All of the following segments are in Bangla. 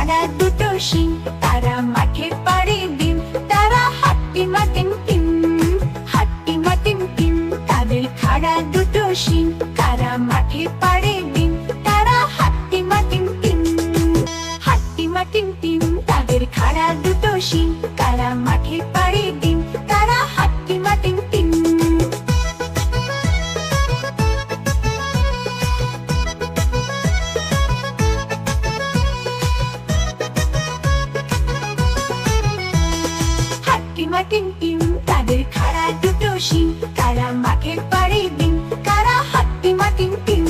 খাড়া দুটো শিং, তারা মাঠে পাড়ে ডিম। তারা হাট্টিমা টিম টিম, হাট্টিমা টিম টিম। তাদের খাড়া দুটো শিং, তারা মাঠে পাড়ে ডিম। তারা হাট্টিমা টিম টিম, হাট্টিমা টিম টিম। তাদের খাড়া দুটো শিং, তারা মাঠে পাড়ে ডিম। তারা হাট্টিমা টিম টিম। হাট্টিমা টিম টিম, তাদের খাড়া দুটো শিং, তারা মাঠে পাড়ে ডিম। তারা হাট্টিমা টিম টিম।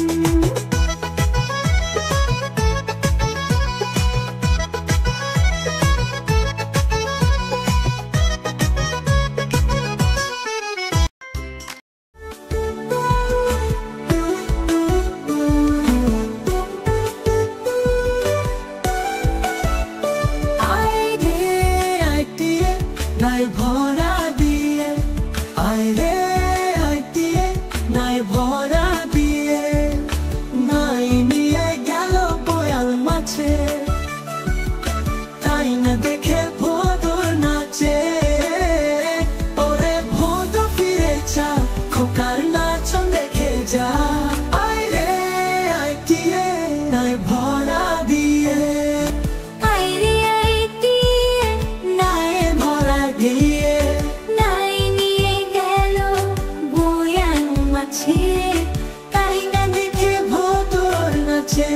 নাই ভরা দিয়ে, আয় রে আয় দিয়ে, নাই ভরা দিয়ে। নাই নিয়ে গেল বয়াল মাছে, তাই না দেখে ভোদর নাচে। ওরে ভোদ ফিরে যা, খোকার নাচন দেখে যা। আয় রে আয় দিয়ে, নাই ভরা দিয়ে। তাই না দেখে ভোদর নাচে।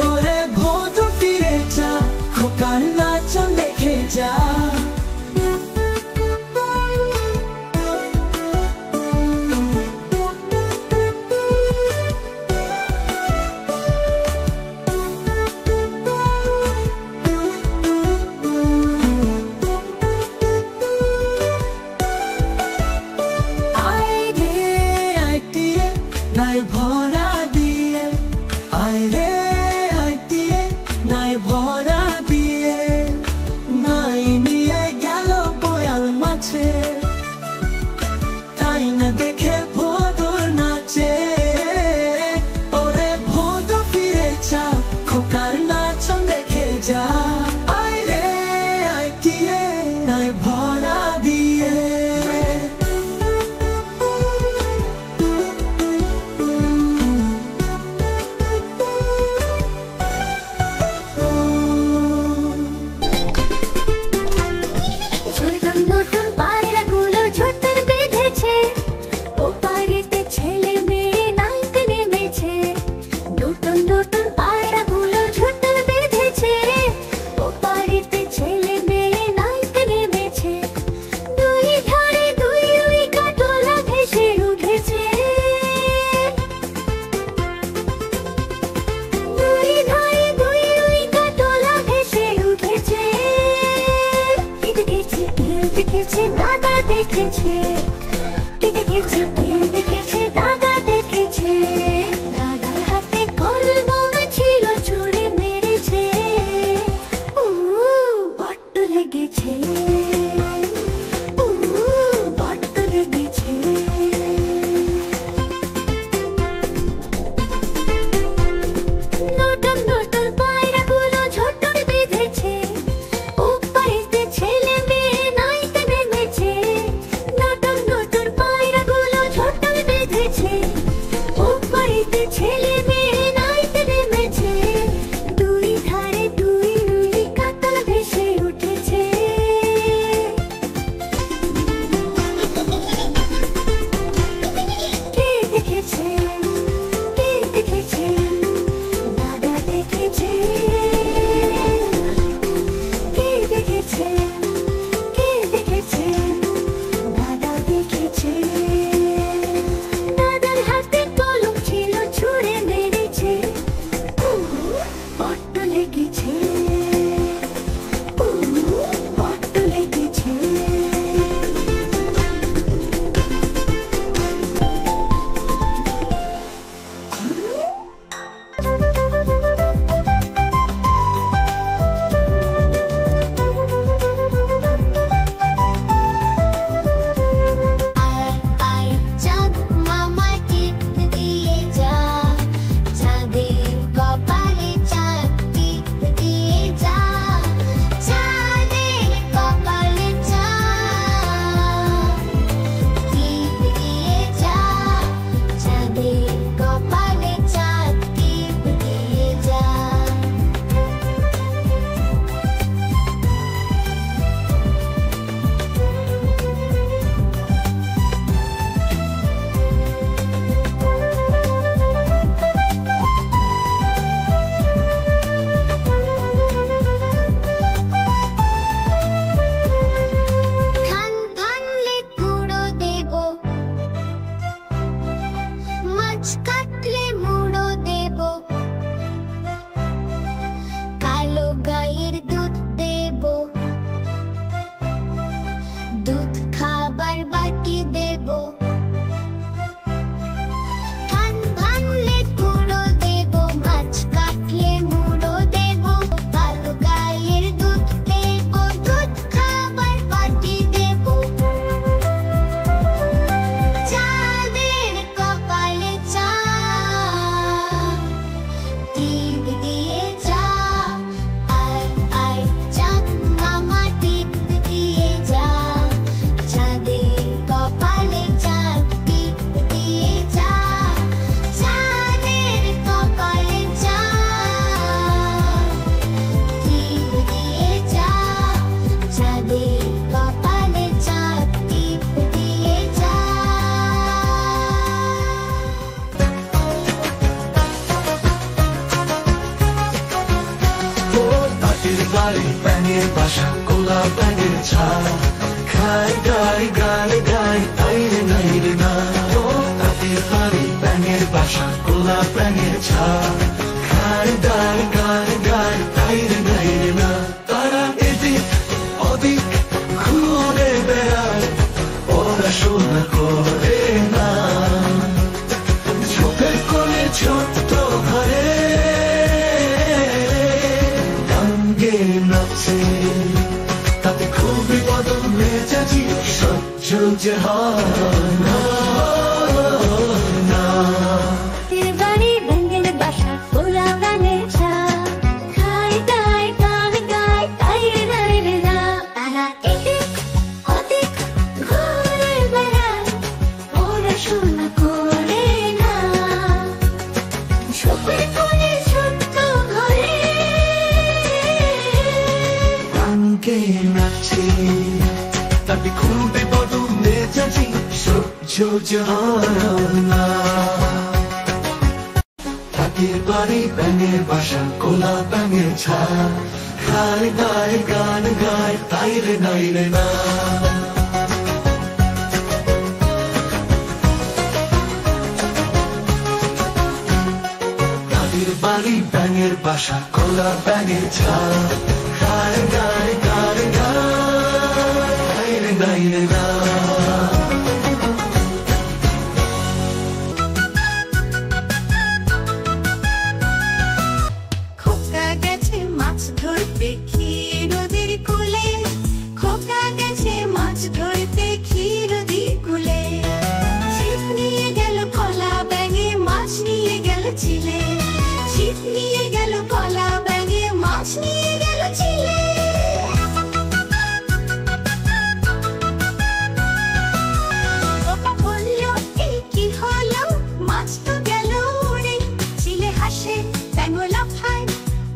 ওরে ভোদ ফিরে যা, খোকার নাচন দেখে যা। নাই ভরা দিয়ে, আয় রে আয় দিয়ে, নাই ভরা দিয়ে। নাই নিয়ে গেল বয়াল মাছে, তাই না দেখে ভোদর নাচে। ওরে ভোদ ফিরে যা, খোকার নাচন দেখে যা। আয় রে আয় দিয়ে, নাই ভরা দিয়ে। দাদা দেখেছে, দেখেছে, দেখেছে, দাদা দেখেছে। দাদার হাতে কলম ছিল, ছুরি মেরেছে। বড্ড লেগেছে, বড্ড লেগেছে। নতুন নতুন পায়রাগুলো ঝোঁটর বেঁধেছে, ও পাড়িতে ছেলে মেয়ে নাইতে নেমেছে। নতুন হাতির বাড়ি ব্যাঙের বাসা কোলা ব্যাঙের ছা খাই গাই গান গাই তাই রে নাই রে না ও হাতির বাড়ি ব্যাঙের বাসা কোলা ব্যাঙের ছা খাই গাই গান গাই তাই রে নাই রে না তারা এদিক ওদিক ঘুরে বেড়ায় ওরা শোনা করে না ঝোপের কোণে ছোট্ট ঘরে গাঙ্গে নাচে তাতে খুবই বদল মেজাজি সহ্য যে হয় না হাতির বাড়ি ব্যাঙের বাসা কোলা ব্যাঙের ছা খাই গাই গান গাই তাই রে নাই রে না তারা এদিক ওদিক ঘুরে বেড়ায় ওরা শোনা করে না ঝোপের কোণে ছোট্ট ঘরে গাঙ্গে নাচে তাতে খুবই বদল মেজাজি সহ্য যে হয় না হাতির বাড়ি ব্যাঙের বাসা কোলা ব্যাঙের ছা খাই গাই গান গাই তাই রে নাই রে না হাতির বাড়ি ব্যাঙের বাসা কোলা ব্যাঙের ছা খাই গাই গান গাই তাই রে নাই রে না খোকা গেছে মাছ ধরতে ক্ষীর নদীর কূলে খোকা গেছে মাছ ধরতে ক্ষীর নদীর কূলে ছিপ নিয়ে গেল কলা ব্যাঙে মাছ নিয়ে গেল চিলে ছিপ নিয়ে গেল কলা ব্যাঙে মাছ নিয়ে গেল চিলে খোকা বলল এই কি হলো মাছ তো গেল উড়ে চিলে হাসে ব্যাঙ লাফায়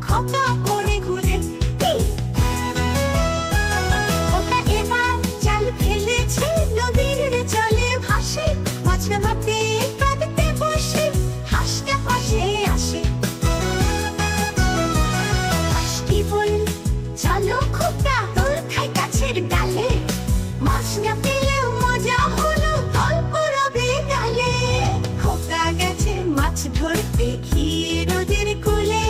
খোকা পড়ে ঘুরে খোকা এবার জাল ফেলেছে নদীর জলে ভাসে মাছ না ভাবতে কাঁদতে বসে হাঁসটা পাশে আসে হাঁসটি বল চলো খোকা তোর খাই গাছের ডালে মাছ না পেলেও মজা হলো গল্প রবে গালে খোকা গেছে মাছ ধরতে ক্ষীর নদীর কূলে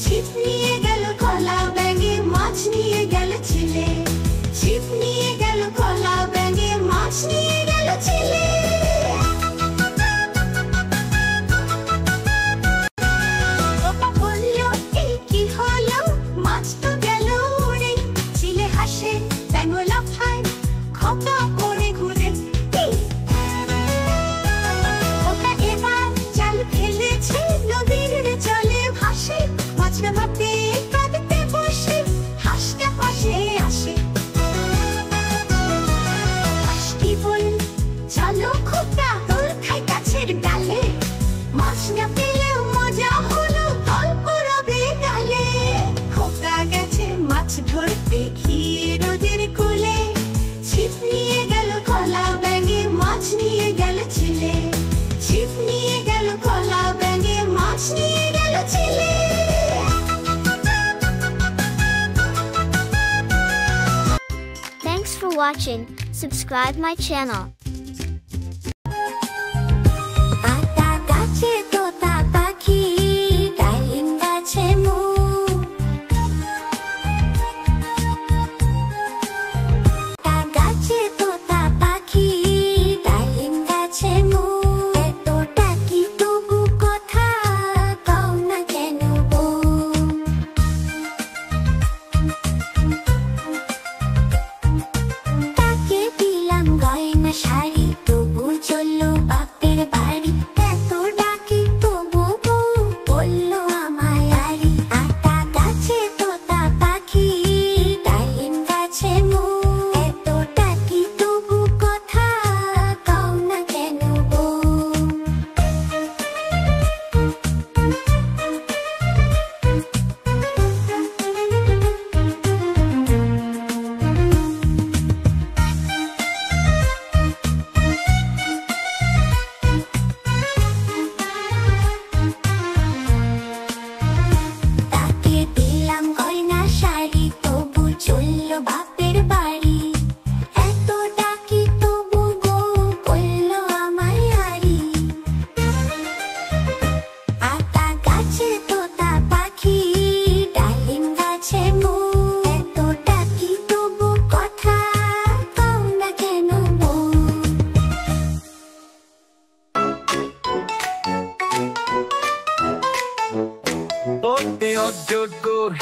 ছিপ নিয়ে গেল কলা ব্যাঙে মাছ নিয়ে গেল চিলে ছিপ নিয়ে গেল কলা ব্যাঙে মাছ নিয়ে গেল চিলে খোকা বলল এই কি হলো মাছ তো গেল উড়ে চিলে হাসে ব্যাঙ লাফায় খোকা পড়ে ঘুরে খোকা এবার জাল ফেলেছে নদীর জলে ভাসে মাছ না ভাবতে কাঁদতে বসে হাঁসটা পাশে আসে হাঁসটি বল চলো খোকা তোর খাই গাছের ডালে মাছ না পেলেও মজা হলো গল্প রবে গালে খোকা গেছে মাছ ধরতে ক্ষীর নদীর কূলে ছিপ নিয়ে গেল কলা ব্যাঙে মাছ নিয়ে গেল চিলে ছিপ নিয়ে গেল কলা ব্যাঙে মাছ নিয়ে গেল চিলে Thanks for watching. Subscribe my channel. আতা গাছে তোতা পাখি ডালিম গাছে মুগ আতা গাছে তোতা পাখি ডালিম গাছে মুগ এতটা কি তবু কথা কও না কেন বউ তাকে দিলাম গয়না তোর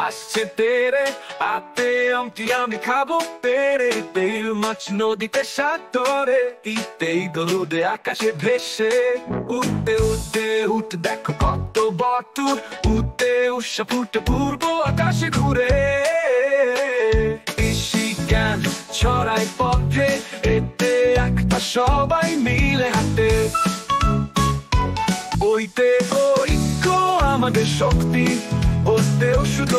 আসছে তেরে আতে আমটি আমি খাবো তেরে তেল মাছ নদীতে সাতরে ইতেই দলুদে আকাশে ভেসে উঠতে উঠতে উঠতে দেখো কত বটুর উঠতে উষা ফুটে পূর্ব আকাশে ঘুরে কৃষি জ্ঞান ছড়াই পথে এতে একটা সবাই মিলে হাঁটে ওইতে ঐক্য আমাদের শক্তি ওতে ওষুধ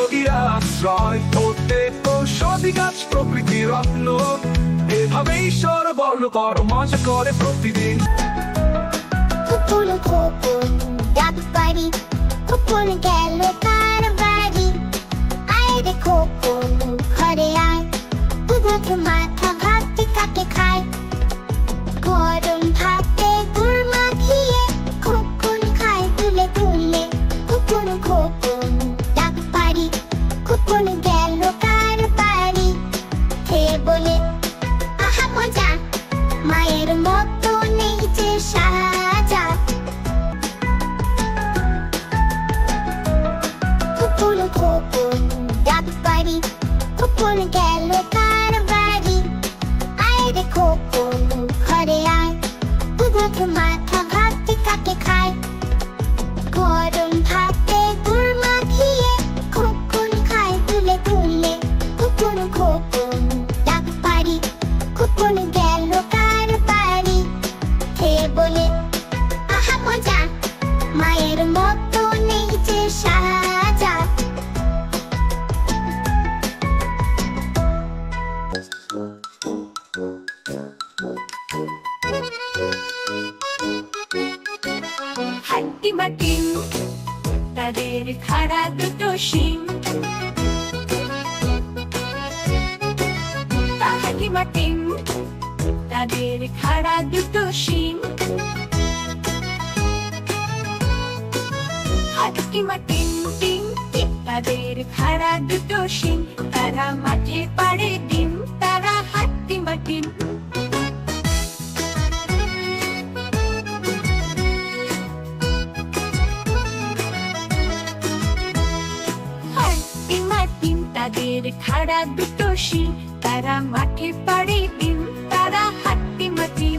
আশ্রয় ওতে ঔষধি গাছ প্রকৃতির রত্ন এভাবেই সরবর্ণ কর মজা করে প্রতিদিন কুকুর কুকুর ডাবি বাড়ি কুকুর গেল তার বাড়ি আয় রে কুকুর ঘরে আয় দুধ মাথা ভাতে কাকে খায় গরম ভাতে গুড় মাখিয়ে কুকুর খায় তুলে তুলে কুকুর কুকুর ডাবি বাড়ি কুকুর গেল তার বাড়ি খেয়ে বলে আহা মজা মায়ের মতো নেই যে সাজা কুকুর কুকুর ডাবি বাড়ি কুকুর গেল তার বাড়ি আয় রে কুকুর ঘরে আয় দুধ মাথা ভাতে কাকে খায় গরম ভাতে গুড় মাখিয়ে কুকুর খায় তুলে তুলে কুকুর কুকুর ডাবি বাড়ি কুকুর গেল তার বাড়ি খেয়ে বলে আহা মজা মায়ের মতো নেই যে সাজা হাড্ডি মাটি তাদের খাড়া দুটো শিং হাড্ডি মাটি তাদের খাড়া দুটো শিং হাড্ডি মাটি তাদের খাড়া দুটো শিং তারা মাঠে পাড়ে ডিম তারা হাড্ডি মাটি তাদের খাড়া দুটো শিং তারা মাঠে পাড়ে ডিম তারা হাড্ডি মাটি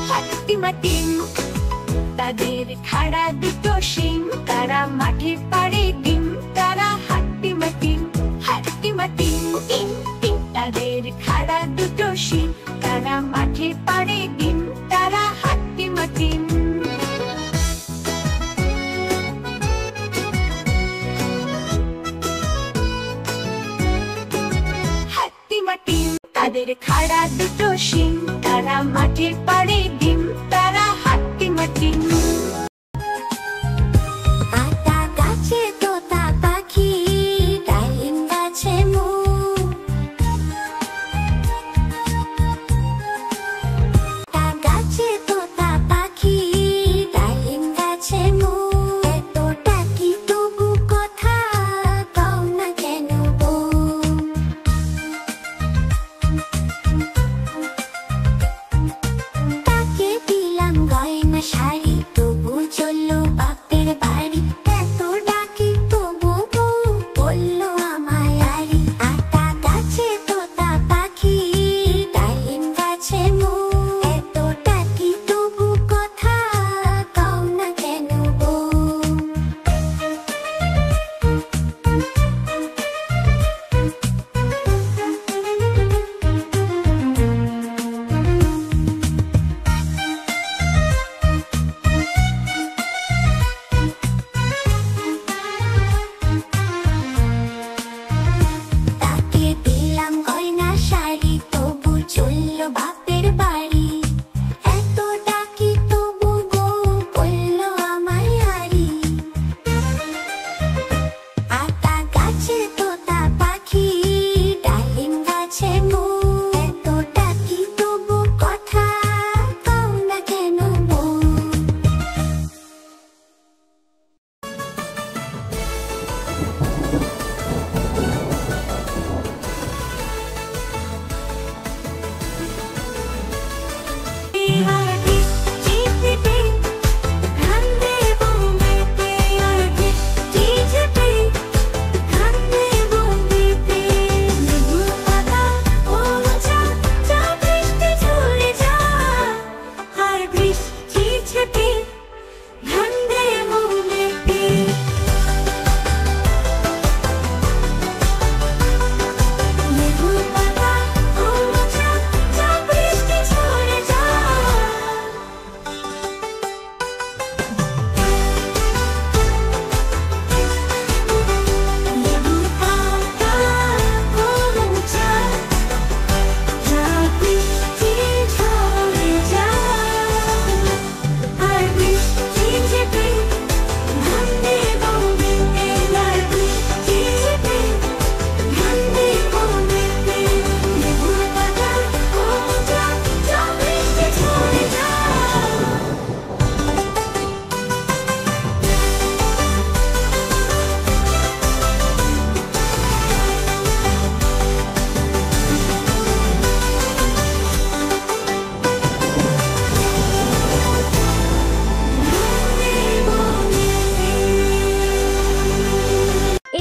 হাড্ডি মাটি তাদের খাড়া দুটো শিং তারা মাঠে পাড়ে ডিম তারা হাড্ডি মাটি হাড্ডি মাটি তাদের খাড়া দুটো শিং তারা মাঠে পাড়ে ডিম তারা হাড্ডি মাটি হাড্ডি মাটি তাদের খাড়া দুটো শিং তারা মাঠে পাড়ে ডিম তারা হাড্ডি মাটি আতা গাছে তোতা পাখি ডালিম গাছে মুগ আতা গাছে তোতা পাখি ডালিম গাছে মুগ এত ডাকি তবু কথা কও না কেন বউ তাকে দিলাম গয়না শাড়ি আর বৃষ্টি ঝেপে কান্দে বোম্বেতে আর বৃষ্টি ঝেপে কান্দে বোম্বেতে লেবু পাতা পড়ে যা যা বৃষ্টি ঝরে যা আর বৃষ্টি ঝেপে কান্দে বোম্বেতে লেবু পাতা পড়ে যা যা বৃষ্টি ঝরে যা লেবু পাতা পড়ে যা যা বৃষ্টি ঝরে যা আর বৃষ্টি ঝেপে কান্দে বোম্বেতে আর বৃষ্টি ঝেপে কান্দে বোম্বেতে লেবু পাতা পড়ে যা যা বৃষ্টি ঝরে যা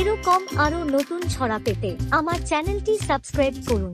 এরকম আরো নতুন ছড়া পেতে আমার চ্যানেলটি সাবস্ক্রাইব করুন।